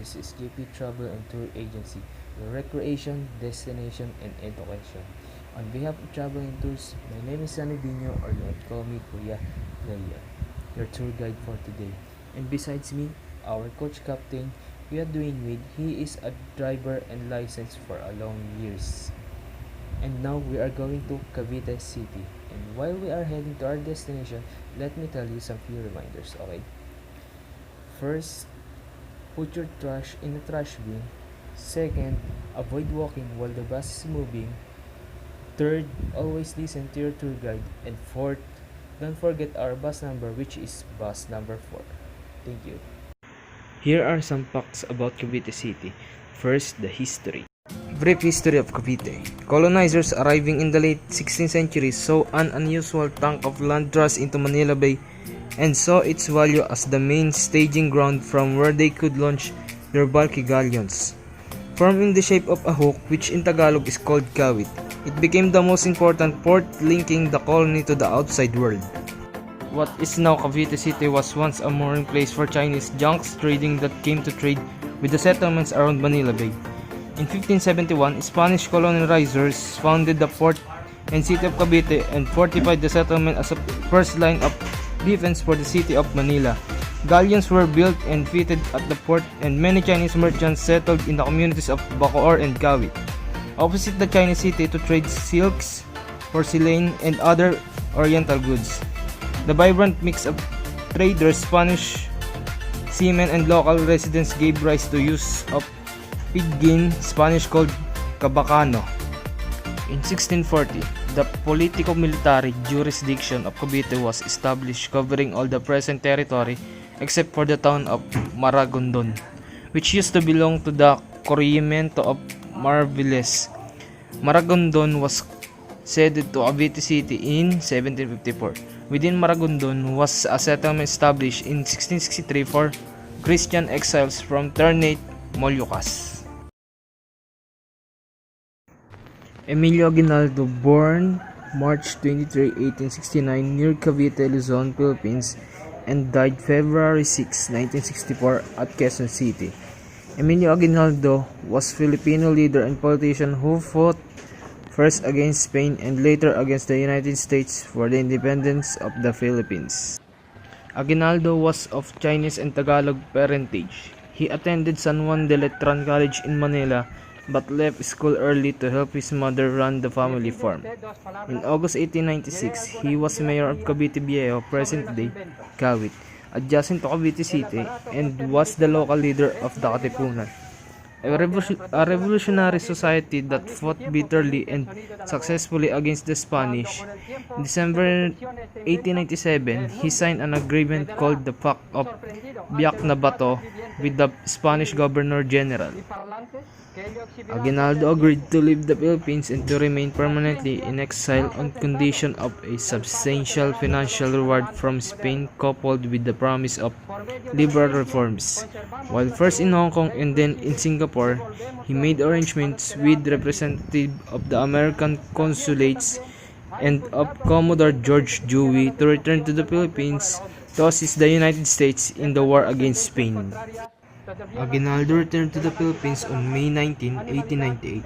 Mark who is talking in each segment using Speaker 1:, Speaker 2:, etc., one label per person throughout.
Speaker 1: This is JP Travel and Tour Agency, your recreation, destination, and education. On behalf of Travel and Tours, my name is Sunny Dino, or you can call me Kuya Leia, your tour guide for today. And besides me, our coach captain, Kuya Dwayne Wade, he is a driver and licensed for a long years. And now we are going to Cavite City. And while we are heading to our destination, let me tell you some few reminders, okay? First, put your trash in the trash bin. Second, avoid walking while the bus is moving. Third, always listen to your tour guide. And fourth, don't forget our bus number, which is bus number 4. Thank you. Here are some facts about Cavite City. First, the history. Brief history of Cavite. Colonizers arriving in the late 16th century saw an unusual chunk of land thrust into Manila Bay and saw its value as the main staging ground from where they could launch their bulky galleons. Formed in the shape of a hook, which in Tagalog is called Cavite, it became the most important port linking the colony to the outside world. What is now Cavite City was once a mooring place for Chinese junks trading that came to trade with the settlements around Manila Bay. In 1571, Spanish colonizers founded the port and city of Cavite and fortified the settlement as a first line of defense for the city of Manila. Galleons were built and fitted at the port, and many Chinese merchants settled in the communities of Bacoor and Cavite, opposite the Chinese city, to trade silks, porcelain, and other oriental goods. The vibrant mix of traders, Spanish seamen, and local residents gave rise to use of pidgin, Spanish called cabacano. In 1640, the politico-military jurisdiction of Cavite was established, covering all the present territory except for the town of Maragondon, which used to belong to the corregimiento of Marviles. Maragondon was ceded to Cavite City in 1754. Within Maragondon was a settlement established in 1663 for Christian exiles from Ternate, Moluccas. Emilio Aguinaldo, born March 23, 1869 near Cavite, Luzon, Philippines, and died February 6, 1964 at Quezon City. Emilio Aguinaldo was a Filipino leader and politician who fought first against Spain and later against the United States for the independence of the Philippines. Aguinaldo was of Chinese and Tagalog parentage. He attended San Juan de Letran College in Manila, but left school early to help his mother run the family farm. In August 1896, he was mayor of Cavite Viejo, present-day Cavite, adjacent to Cavite City, and was the local leader of the Katipunan, a revolutionary society that fought bitterly and successfully against the Spanish. In December 1897, he signed an agreement called the Pact of Biak na Bato with the Spanish Governor General. Aguinaldo agreed to leave the Philippines and to remain permanently in exile on condition of a substantial financial reward from Spain, coupled with the promise of liberal reforms. While first in Hong Kong and then in Singapore, he made arrangements with representatives of the American consulates and of Commodore George Dewey to return to the Philippines to assist the United States in the war against Spain. Aguinaldo returned to the Philippines on May 19, 1898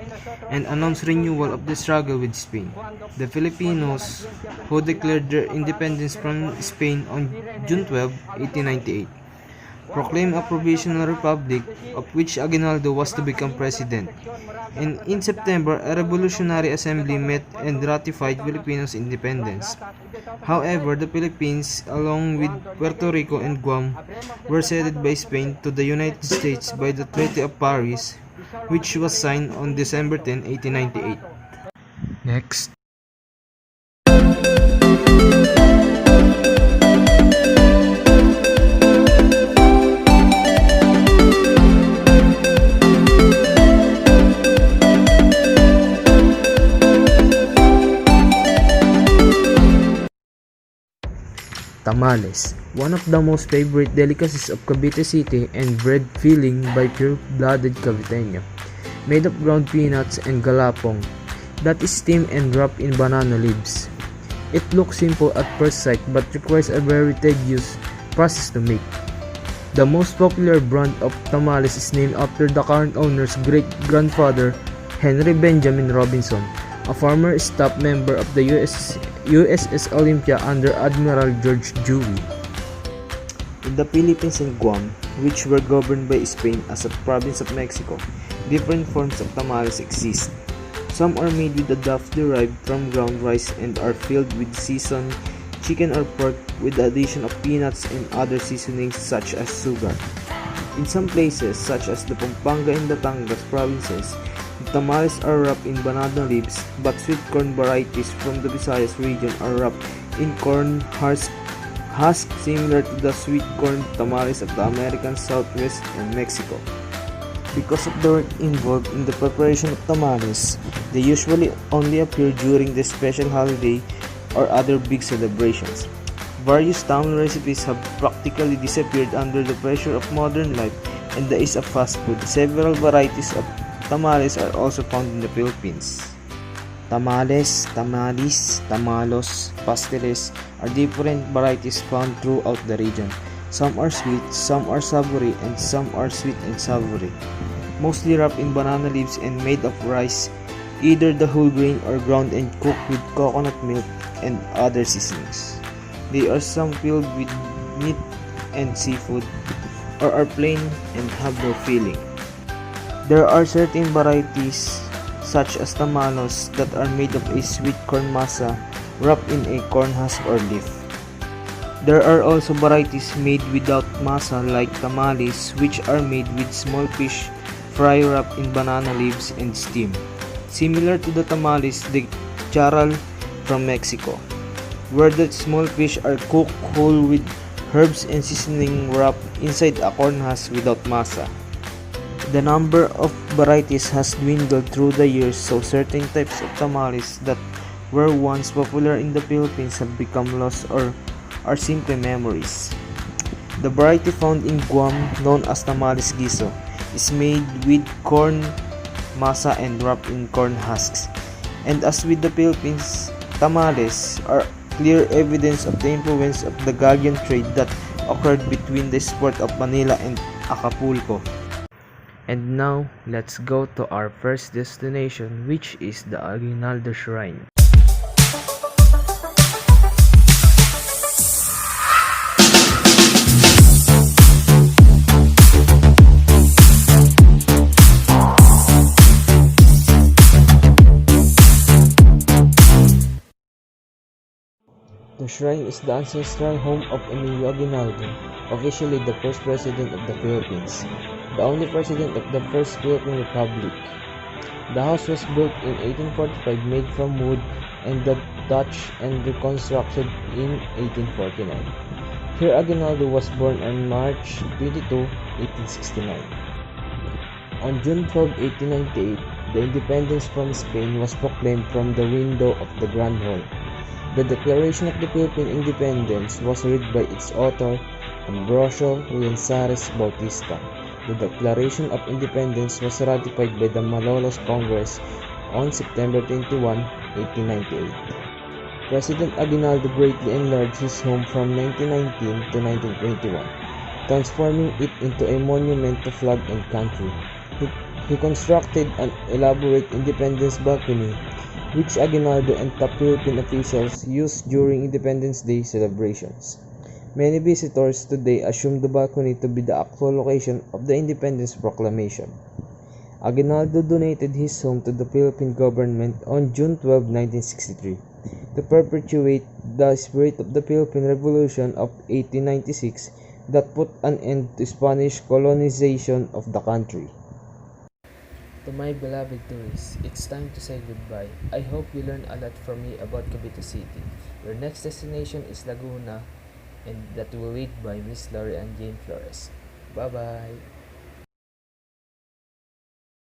Speaker 1: and announced renewal of the struggle with Spain. The Filipinos, who declared their independence from Spain on June 12, 1898, proclaimed a provisional republic of which Aguinaldo was to become president. And in September, a revolutionary assembly met and ratified Filipinos' independence. However, the Philippines, along with Puerto Rico and Guam, were ceded by Spain to the United States by the Treaty of Paris, which was signed on December 10, 1898. Next. Tamales, one of the most favorite delicacies of Cavite City and bread filling by pure-blooded Caviteño, made of ground peanuts and galapong that is steamed and wrapped in banana leaves. It looks simple at first sight but requires a very tedious process to make. The most popular brand of tamales is named after the current owner's great-grandfather, Henry Benjamin Robinson, a former staff member of the USS Olympia under Admiral George Dewey. In the Philippines and Guam, which were governed by Spain as a province of Mexico, different forms of tamales exist. Some are made with a dough derived from ground rice and are filled with seasoned chicken or pork with the addition of peanuts and other seasonings such as sugar. In some places, such as the Pampanga and Batangas provinces, the tamales are wrapped in banana leaves, but sweet corn varieties from the Visayas region are wrapped in corn husk similar to the sweet corn tamales of the American Southwest and Mexico. Because of the work involved in the preparation of tamales, they usually only appear during the special holiday or other big celebrations. Various tamale recipes have practically disappeared under the pressure of modern life and the ease of fast food. Several varieties of tamales are also found in the Philippines. Tamales, tamalis, tamalos, pasteles are different varieties found throughout the region. Some are sweet, some are savory, and some are sweet and savory. Mostly wrapped in banana leaves and made of rice, either the whole grain or ground and cooked with coconut milk and other seasonings. They are some filled with meat and seafood, or are plain and have no filling. There are certain varieties, such as tamalos, that are made of a sweet corn masa wrapped in a corn husk or leaf. There are also varieties made without masa like tamales, which are made with small fish fry wrapped in banana leaves and steamed. Similar to the tamales de charal from Mexico, where the small fish are cooked whole with herbs and seasoning wrapped inside a corn husk without masa. The number of varieties has dwindled through the years, so certain types of tamales that were once popular in the Philippines have become lost or are simply memories. The variety found in Guam, known as tamales guiso, is made with corn masa and wrapped in corn husks. And as with the Philippines, tamales are clear evidence of the influence of the galleon trade that occurred between the port of Manila and Acapulco. And now, let's go to our first destination, which is the Aguinaldo Shrine. The shrine is the ancestral home of Emilio Aguinaldo, officially the first president of the Philippines, the only president of the First Philippine Republic. The house was built in 1845, made from wood, and the Dutch and reconstructed in 1849. Here Aguinaldo was born on March 22, 1869. On June 12, 1898, the independence from Spain was proclaimed from the window of the Grand Hall. The Declaration of the Philippine Independence was read by its author, Ambrosio Leonsares Bautista. The Declaration of Independence was ratified by the Malolos Congress on September 21, 1898. President Aguinaldo greatly enlarged his home from 1919 to 1921, transforming it into a monument to flag and country. He constructed an elaborate independence balcony, which Aguinaldo and top Philippine officials used during Independence Day celebrations. Many visitors today assume the balcony to be the actual location of the Independence Proclamation. Aguinaldo donated his home to the Philippine government on June 12, 1963, to perpetuate the spirit of the Philippine Revolution of 1896 that put an end to Spanish colonization of the country. To my beloved tourists, it's time to say goodbye. I hope you learned a lot from me about Cavite City. Your next destination is Laguna, and that will lead by Miss Lori and Jane Flores. Bye-bye!